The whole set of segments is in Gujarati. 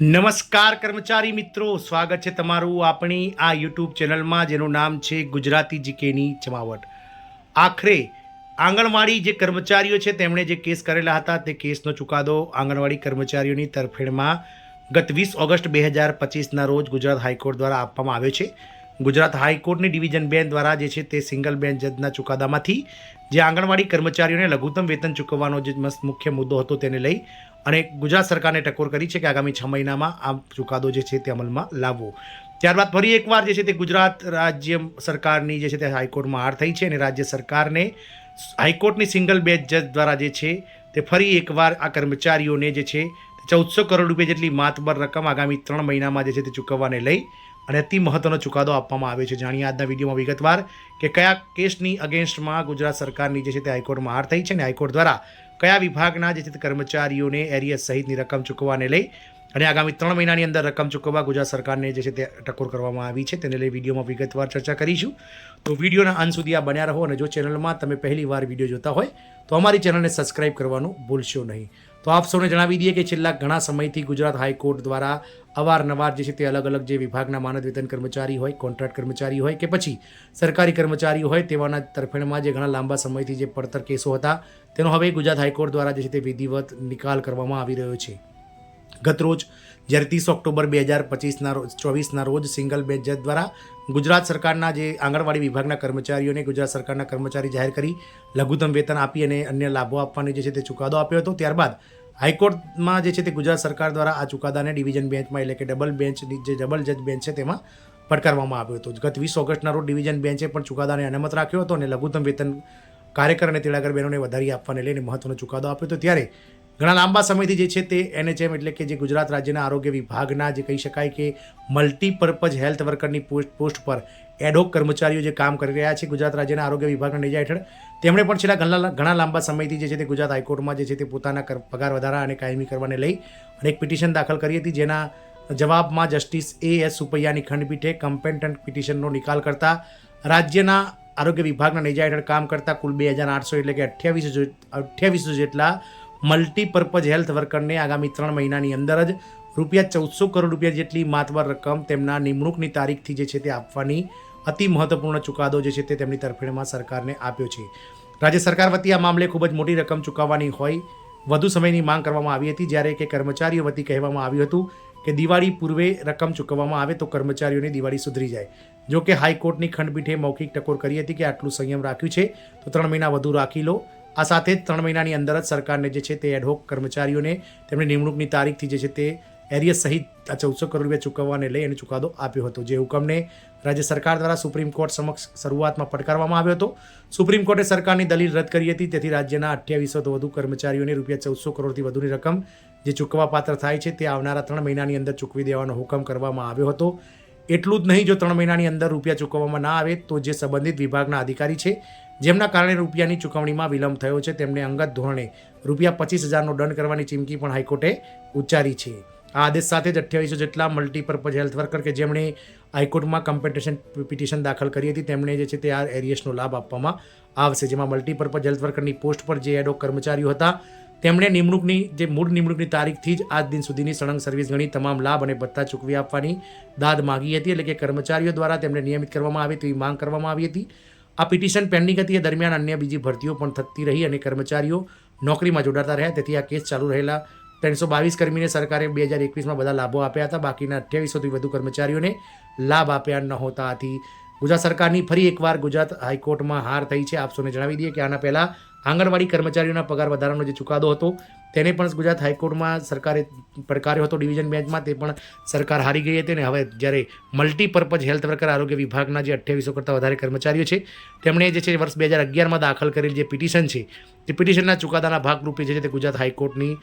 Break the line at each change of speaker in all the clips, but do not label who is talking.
નમસ્કાર કર્મચારી મિત્રો, સ્વાગત છે તમારું આપણી આ યુટ્યુબ ચેનલમાં જેનું નામ છે ગુજરાતી જીકેની જમાવટ. આખરે આંગણવાડી જે કર્મચારીઓ છે તેમણે જે કેસ કરેલા હતા તે કેસનો ચુકાદો આંગણવાડી કર્મચારીઓની તરફેણમાં ગત 20 ઓગસ્ટ 2025ના રોજ ગુજરાત હાઈકોર્ટ દ્વારા આપવામાં આવ્યો છે. ગુજરાત હાઈકોર્ટની ડિવિઝન બેન્ચ દ્વારા જે છે તે સિંગલ બેન્ચ જજના ચુકાદામાંથી જે આંગણવાડી કર્મચારીઓને લઘુત્તમ વેતન ચૂકવવાનો જે મુખ્ય મુદ્દો હતો તેને લઈ અને ગુજરાત સરકારને ટકોર કરી છે કે આગામી 6 મહિનામાં આ ચુકાદો જે છે તે અમલમાં લાવવો. ત્યારબાદ ફરી એકવાર જે છે તે ગુજરાત રાજ્ય સરકારની જે છે તે હાઈકોર્ટમાં હાર થઈ છે અને રાજ્ય સરકારને હાઈકોર્ટની સિંગલ બેન્ચ જજ દ્વારા જે છે તે ફરી એકવાર આ કર્મચારીઓને જે છે 1400 કરોડ રૂપિયા જેટલી માતબર રકમ આગામી 3 મહિનામાં જે છે તે ચૂકવવાને લઈ અને અતિ મહત્વનો ચુકાદો આપવામાં આવ્યો છે. જાણીએ આજના વિડીયોમાં વિગતવાર કે કયા કેસની અગેન્સ્ટમાં ગુજરાત સરકારની જે છે તે હાઈકોર્ટમાં હાર થઈ છે અને હાઈકોર્ટ દ્વારા કયા વિભાગના જે છે તે કર્મચારીઓને એરિયસ સહિતની રકમ ચૂકવવાને લઈ અને આગામી 3 મહિનાની અંદર રકમ ચૂકવવા ગુજરાત સરકારને જે છે તે ટકોર કરવામાં આવી છે તેને લઈ વિડીયોમાં વિગતવાર ચર્ચા કરીશું. તો વિડીયોના અંત સુધી આ બન્યા રહો અને જો ચેનલમાં તમે પહેલી વાર વિડીયો જોતા હોય તો અમારી ચેનલને સબસ્ક્રાઇબ કરવાનું ભૂલશો નહીં. તો આપ સૌને જણાવી દઈએ કે છેલ્લા ઘણા સમયથી ગુજરાત હાઈકોર્ટ દ્વારા અવારનવાર જે છે તે અલગ અલગ જે વિભાગના માનદ વેતન કર્મચારી હોય, કોન્ટ્રાક્ટ કર્મચારી હોય કે પછી સરકારી કર્મચારી હોય તેવાના તરફેણમાં જે ઘણા લાંબા સમયથી જે પડતર કેસો હતા તેનો હવે ગુજરાત હાઈકોર્ટ દ્વારા જે છે તે વિધિવત નિકાલ કરવામાં આવી રહ્યો છે. ગતરોજ જ્યારે 30 ઓક્ટોબર 2024ના રોજ સિંગલ બેન્ચ જજ દ્વારા ગુજરાત સરકારના જે આંગણવાડી વિભાગના કર્મચારીઓને ગુજરાત સરકારના કર્મચારી જાહેર કરી લઘુત્તમ વેતન આપી અને અન્ય લાભો આપવાની જે છે તે ચુકાદો આપ્યો હતો. ત્યારબાદ હાઈકોર્ટમાં જે છે તે ગુજરાત સરકાર દ્વારા આ ચુકાદાને ડિવિઝન બેન્ચમાં એટલે કે ડબલ જજ બેન્ચ છે તેમાં પડકારવામાં આવ્યો હતો. ગત 20 ઓગસ્ટના રોજ ડિવિઝન બેન્ચે પણ ચુકાદાને અનામત રાખ્યો હતો અને લઘુત્તમ વેતન કાર્યકર અને તેડાગર બહેનોને વધારી આપવાને લઈને મહત્વનો ચુકાદો આપ્યો હતો. ત્યારે ઘણા લાંબા સમયથી જે છે તે NHM એટલે કે જે ગુજરાત રાજ્યના આરોગ્ય વિભાગના જે કહી શકાય કે મલ્ટીપર્પઝ હેલ્થ વર્કરની પોસ્ટ પર એડહોક કર્મચારીઓ જે કામ કરી રહ્યા છે ગુજરાત રાજ્યના આરોગ્ય વિભાગના નેજા હેઠળ તેમણે પણ છેલ્લા ઘણા લાંબા સમયથી જે છે તે ગુજરાત હાઈકોર્ટમાં જે છે તે પોતાના પગાર વધારા અને કાયમી કરવાને લઈ અને એક પિટિશન દાખલ કરી હતી. જેના જવાબમાં જસ્ટિસ A.S. સુપૈયાની ખંડપીઠે કમ્પેટન્ટ પિટિશનનો નિકાલ કરતા રાજ્યના આરોગ્ય વિભાગના નેજા હેઠળ કામ કરતા કુલ 2800 એટલે કે 2800 જેટલા મલ્ટીપર્પઝ હેલ્થ વર્કરને આગામી 3 મહિનાની અંદર જ ₹1400 કરોડ જેટલી માતબર રકમ તેમના નિમણૂકની તારીખથી જે છે તે આપવાની અતિ મહત્વપૂર્ણ ચુકાદો જે છે તે તેમની તરફેણમાં સરકારને આપ્યો છે. રાજ્ય સરકાર વતી આ મામલે ખૂબ જ મોટી રકમ ચૂકવવાની હોય વધુ સમયની માંગ કરવામાં આવી હતી, જ્યારે કે કર્મચારીઓ વતી કહેવામાં આવ્યું હતું કે દિવાળી પૂર્વે રકમ ચૂકવવામાં આવે તો કર્મચારીઓની દિવાળી સુધરી જાય. જો કે હાઈકોર્ટની ખંડપીઠે મૌખિક ટકોર કરી હતી કે આટલું સંયમ રાખ્યું છે તો 3 મહિના વધુ રાખી લો. આ સાથે જ 3 મહિનાની અંદર જ સરકારને જે છે તે એડહોક કર્મચારીઓને તેમની નિમણૂકની તારીખથી જે છે તે એરિયસ સહિત 1400 કરોડ રૂપિયા ચૂકવવાને લઈ અને ચુકાદો આપ્યો હતો. જે હુકમને રાજ્ય સરકાર દ્વારા સુપ્રીમ કોર્ટ સમક્ષ શરૂઆતમાં પડકારવામાં આવ્યો હતો. સુપ્રીમ કોર્ટે સરકારની દલીલ રદ કરી હતી. તેથી રાજ્યના 2800 વધુ કર્મચારીઓને ₹1400 કરોડથી વધુની રકમ જે ચૂકવવા પાત્ર થાય છે તે આવનારા 3 મહિનાની અંદર ચૂકવી દેવાનો હુકમ કરવામાં આવ્યો હતો. એટલું જ નહીં, જો 3 મહિનાની અંદર રૂપિયા ચૂકવવામાં ના આવે તો જે સંબંધિત વિભાગના અધિકારી છે જેમના કારણે રૂપિયાની ચૂકવણીમાં વિલંબ થયો છે તેમને અંગત ધોરણે ₹25,000નો દંડ કરવાની ચીમકી પણ હાઈકોર્ટે ઉચ્ચારી છે. આ આદેશ સાથે જ 2800 જેટલા મલ્ટીપર્પઝ હેલ્થ વર્કર કે જેમણે હાઈકોર્ટમાં કમ્પેન્સેશન પિટિશન દાખલ કરી હતી તેમને જે છે તે આ એરિયસનો લાભ આપવામાં આવશે. જેમાં મલ્ટીપર્પઝ હેલ્થ વર્કરની પોસ્ટ પર જે એડહોક કર્મચારીઓ હતા તેમણે મૂળ નિમણૂકની તારીખથી જ આજ દિન સુધીની સળંગ સર્વિસ ગણી તમામ લાભ અને ભત્તા ચૂકવી આપવાની દાદ માગી હતી. એટલે કે કર્મચારીઓ દ્વારા તેમને નિયમિત કરવામાં આવે તેવી માંગ કરવામાં આવી હતી. આ પિટિશન પેન્ડિંગ હતી. એ દરમિયાન અન્ય બીજી ભરતીઓ પણ થતી રહી અને કર્મચારીઓ નોકરીમાં જોડાતા રહ્યા. તેથી આ કેસ ચાલુ રહેલા 322 કર્મીને સરકારે 2021માં બધા લાભો આપ્યા હતા. બાકીના 2800થી વધુ કર્મચારીઓને લાભ આપ્યા નહોતા. આથી ગુજરાત સરકારની ફરી એકવાર ગુજરાત હાઈકોર્ટમાં હાર થઈ છે. આપ સૌને જણાવી દઈએ કે આના પહેલાં આંગણવાડી કર્મચારીઓના પગાર વધારાનો જે ચુકાદો હતો તેને પણ ગુજરાત હાઈકોર્ટમાં સરકારે પડકાર્યો હતો ડિવિઝન બેન્ચમાં. તે પણ સરકાર હારી ગઈ હતી અને હવે જ્યારે મલ્ટીપર્પઝ હેલ્થ વર્કર આરોગ્ય વિભાગના જે 2800 કરતાં વધારે કર્મચારીઓ છે તેમણે જે છે વર્ષ 2011માં દાખલ કરેલ જે પિટિશન છે તે પિટિશનના ચુકાદાના ભાગરૂપે જે છે તે ગુજરાત હાઈકોર્ટની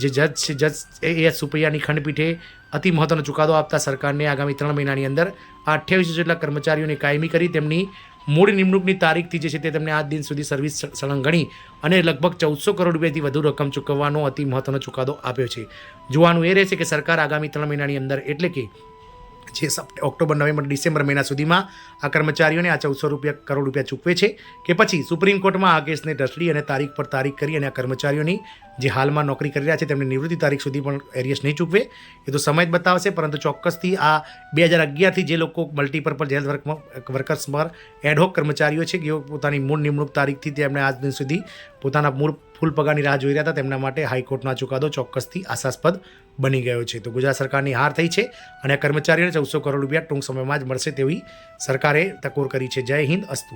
જે જજ A.S. સુપૈયાની ખંડપીઠે અતિ મહત્વનો ચુકાદો આપતા સરકારને આગામી 3 મહિનાની અંદર આ 2800 જેટલા કર્મચારીઓને કાયમી કરી તેમની મૂળ નિમણૂકની તારીખથી જે છે તે તેમને આજ દિન સુધી સર્વિસ સળંગ ગણી અને લગભગ 1400 કરોડ રૂપિયાથી વધુ રકમ ચૂકવવાનો અતિ મહત્વનો ચુકાદો આપ્યો છે. જોવાનું એ રહેશે કે સરકાર આગામી 3 મહિનાની અંદર એટલે કે જે ઓક્ટોબર, નવેમ્બર, ડિસેમ્બર મહિના સુધીમાં આ કર્મચારીઓને આ 1400 કરોડ રૂપિયા ચૂકવે છે કે પછી સુપ્રીમ કોર્ટમાં આ કેસને ઢસડી અને તારીખ પર તારીખ કરી અને આ કર્મચારીઓની જે હાલમાં નોકરી કરી રહ્યા છે તેમની નિવૃત્તિ તારીખ સુધી પણ એરિયસ નહીં ચૂકવે. એ તો સમય જ બતાવશે, પરંતુ ચોક્કસથી આ 2011થી જે લોકો મલ્ટીપર્પઝ હેલ્થ વર્કર્સ પર એડહોક કર્મચારીઓ છે જેઓ પોતાની મૂળ નિમણૂક તારીખથી તેમણે આજ દિન સુધી પોતાના મૂળ ફૂલ પગારની રાહ જોઈ રહ્યા હતા, તેમના માટે હાઈકોર્ટનો આ ચુકાદો ચોક્કસથી આશાસ્પદ બની ગયો છે. તો ગુજરાત સરકારની હાર થઈ છે અને આ કર્મચારીઓને 1400 કરોડ રૂપિયા ટૂંક સમયમાં જ મળશે તેવી સરકારે ટકોર કરી છે. જય હિન્દ, અસ્તુ.